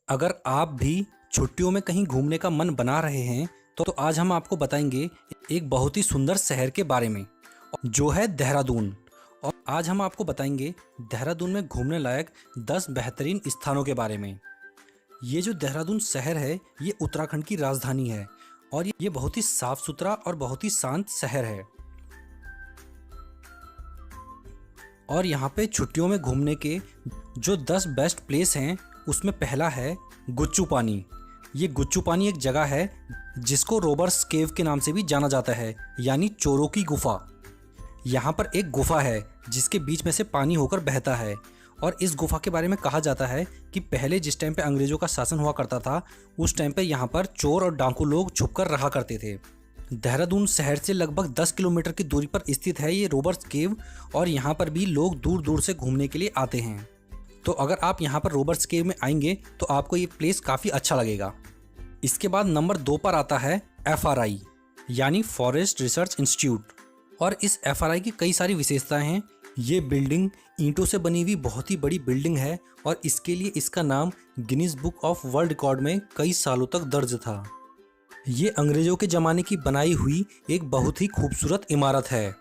अगर आप भी छुट्टियों में कहीं घूमने का मन बना रहे हैं तो आज हम आपको बताएंगे एक बहुत ही सुंदर शहर के बारे में जो है देहरादून। और आज हम आपको बताएंगे देहरादून में घूमने लायक 10 बेहतरीन स्थानों के बारे में। ये जो देहरादून शहर है ये उत्तराखंड की राजधानी है और ये बहुत ही साफ सुथरा और बहुत ही शांत शहर है। और यहाँ पे छुट्टियों में घूमने के जो 10 बेस्ट प्लेस हैं उसमें पहला है गुच्चू पानी। ये गुच्चू पानी एक जगह है जिसको रोबर्स केव के नाम से भी जाना जाता है, यानी चोरों की गुफा। यहाँ पर एक गुफा है जिसके बीच में से पानी होकर बहता है और इस गुफा के बारे में कहा जाता है कि पहले जिस टाइम पे अंग्रेजों का शासन हुआ करता था उस टाइम पे यहाँ पर चोर और डाकू लोग छुपकर रहा करते थे। देहरादून शहर से लगभग 10 किलोमीटर की दूरी पर स्थित है ये रोबर्स केव और यहाँ पर भी लोग दूर दूर से घूमने के लिए आते हैं। तो अगर आप यहाँ पर रोबर्स केव में आएंगे तो आपको ये प्लेस काफ़ी अच्छा लगेगा। इसके बाद नंबर 2 पर आता है FRI यानी फॉरेस्ट रिसर्च इंस्टीट्यूट। और इस FRI की कई सारी विशेषताएं हैं। ये बिल्डिंग ईंटों से बनी हुई बहुत ही बड़ी बिल्डिंग है और इसके लिए इसका नाम Guinness book of world record में कई सालों तक दर्ज था। ये अंग्रेजों के ज़माने की बनाई हुई एक बहुत ही खूबसूरत इमारत है।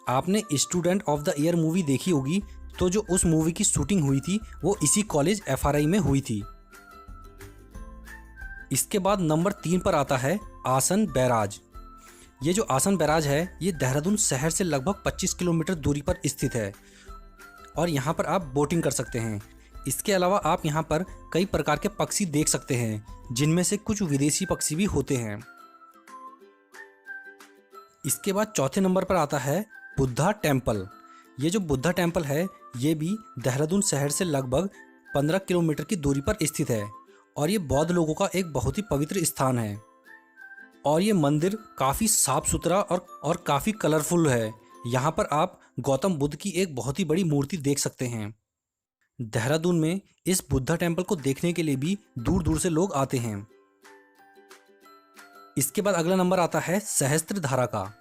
आपने student of the year movie देखी होगी, तो जो उस मूवी की शूटिंग हुई थी वो इसी कॉलेज FRI में हुई थी। इसके बाद नंबर 3 पर आता है आसन बैराज। ये जो आसन बैराज है ये देहरादून शहर से लगभग 25 किलोमीटर दूरी पर स्थित है और यहाँ पर आप बोटिंग कर सकते हैं। इसके अलावा आप यहाँ पर कई प्रकार के पक्षी देख सकते हैं जिनमें से कुछ विदेशी पक्षी भी होते हैं। इसके बाद चौथे नंबर पर आता है बुद्धा टेम्पल। ये जो बुद्धा टेम्पल है ये भी देहरादून शहर से लगभग 15 किलोमीटर की दूरी पर स्थित है और ये बौद्ध लोगों का एक बहुत ही पवित्र स्थान है। और ये मंदिर काफ़ी साफ सुथरा और काफ़ी कलरफुल है। यहाँ पर आप गौतम बुद्ध की एक बहुत ही बड़ी मूर्ति देख सकते हैं। देहरादून में इस बुद्धा टेम्पल को देखने के लिए भी दूर दूर से लोग आते हैं। इसके बाद अगला नंबर आता है सहस्त्रधारा का।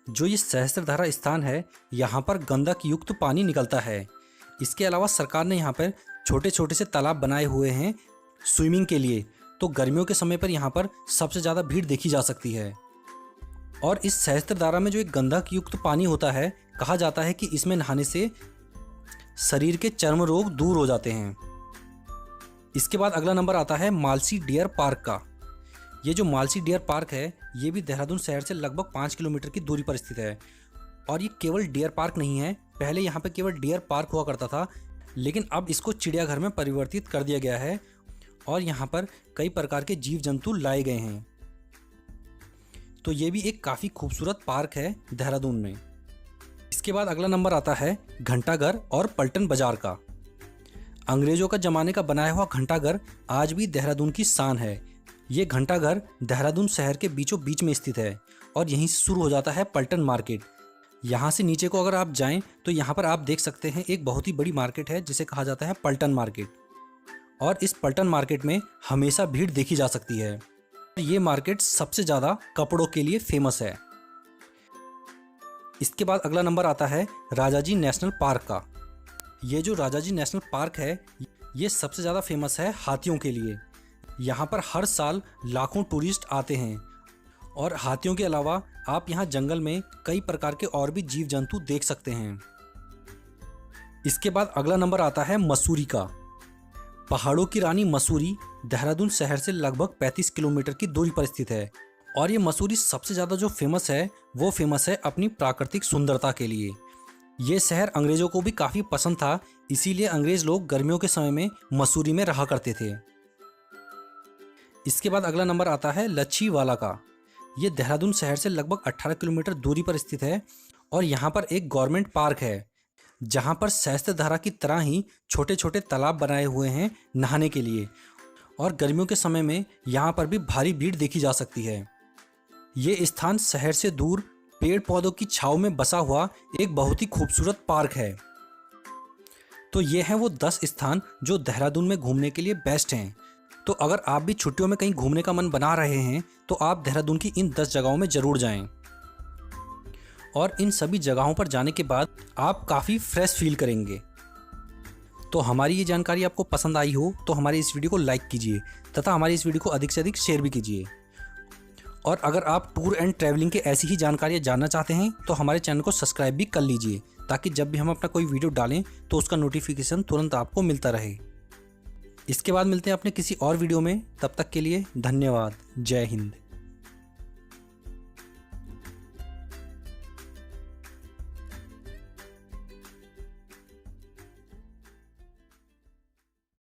जो ये सहस्त्रधारा स्थान है यहाँ पर गंधक युक्त पानी निकलता है। इसके अलावा सरकार ने यहाँ पर छोटे छोटे से तालाब बनाए हुए हैं स्विमिंग के लिए, तो गर्मियों के समय पर यहाँ पर सबसे ज़्यादा भीड़ देखी जा सकती है। और इस सहस्त्रधारा में जो एक गंधक युक्त पानी होता है, कहा जाता है कि इसमें नहाने से शरीर के चर्म रोग दूर हो जाते हैं। इसके बाद अगला नंबर आता है मालसी डियर पार्क का। ये जो मालसी डियर पार्क है ये भी देहरादून शहर से लगभग 5 किलोमीटर की दूरी पर स्थित है। और ये केवल डियर पार्क नहीं है, पहले यहाँ पे केवल डियर पार्क हुआ करता था लेकिन अब इसको चिड़ियाघर में परिवर्तित कर दिया गया है और यहाँ पर कई प्रकार के जीव जंतु लाए गए हैं। तो ये भी एक काफ़ी खूबसूरत पार्क है देहरादून में। इसके बाद अगला नंबर आता है घंटाघर और पलटन बाजार का। अंग्रेजों का ज़माने का बनाया हुआ घंटाघर आज भी देहरादून की शान है। ये घंटाघर देहरादून शहर के बीचों बीच में स्थित है और यहीं से शुरू हो जाता है पलटन मार्केट। यहाँ से नीचे को अगर आप जाएं तो यहाँ पर आप देख सकते हैं एक बहुत ही बड़ी मार्केट है जिसे कहा जाता है पलटन मार्केट। और इस पलटन मार्केट में हमेशा भीड़ देखी जा सकती है। ये मार्केट सबसे ज़्यादा कपड़ों के लिए फेमस है। इसके बाद अगला नंबर आता है राजाजी नेशनल पार्क का। ये जो राजाजी नेशनल पार्क है ये सबसे ज़्यादा फेमस है हाथियों के लिए। यहाँ पर हर साल लाखों टूरिस्ट आते हैं और हाथियों के अलावा आप यहाँ जंगल में कई प्रकार के और भी जीव जंतु देख सकते हैं। इसके बाद अगला नंबर आता है मसूरी का। पहाड़ों की रानी मसूरी देहरादून शहर से लगभग 35 किलोमीटर की दूरी पर स्थित है और ये मसूरी सबसे ज़्यादा जो फेमस है वो फेमस है अपनी प्राकृतिक सुंदरता के लिए। ये शहर अंग्रेज़ों को भी काफ़ी पसंद था, इसीलिए अंग्रेज़ लोग गर्मियों के समय में मसूरी में रहा करते थे। इसके बाद अगला नंबर आता है लच्छीवाला का। ये देहरादून शहर से लगभग 18 किलोमीटर दूरी पर स्थित है और यहाँ पर एक गवर्नमेंट पार्क है जहाँ पर सहस्त्रधारा की तरह ही छोटे छोटे तालाब बनाए हुए हैं नहाने के लिए और गर्मियों के समय में यहाँ पर भी भारी भीड़ देखी जा सकती है। ये स्थान शहर से दूर पेड़ पौधों की छांव में बसा हुआ एक बहुत ही खूबसूरत पार्क है। तो ये हैं वो 10 स्थान जो देहरादून में घूमने के लिए बेस्ट हैं। तो अगर आप भी छुट्टियों में कहीं घूमने का मन बना रहे हैं तो आप देहरादून की इन 10 जगहों में ज़रूर जाएं। और इन सभी जगहों पर जाने के बाद आप काफ़ी फ्रेश फील करेंगे। तो हमारी ये जानकारी आपको पसंद आई हो तो हमारी इस वीडियो को लाइक कीजिए तथा हमारी इस वीडियो को अधिक से अधिक शेयर भी कीजिए। और अगर आप टूर एंड ट्रैवलिंग के ऐसी ही जानकारियाँ जानना चाहते हैं तो हमारे चैनल को सब्सक्राइब भी कर लीजिए, ताकि जब भी हम अपना कोई वीडियो डालें तो उसका नोटिफिकेशन तुरंत आपको मिलता रहे। इसके बाद मिलते हैं अपने किसी और वीडियो में, तब तक के लिए धन्यवाद। जय हिंद।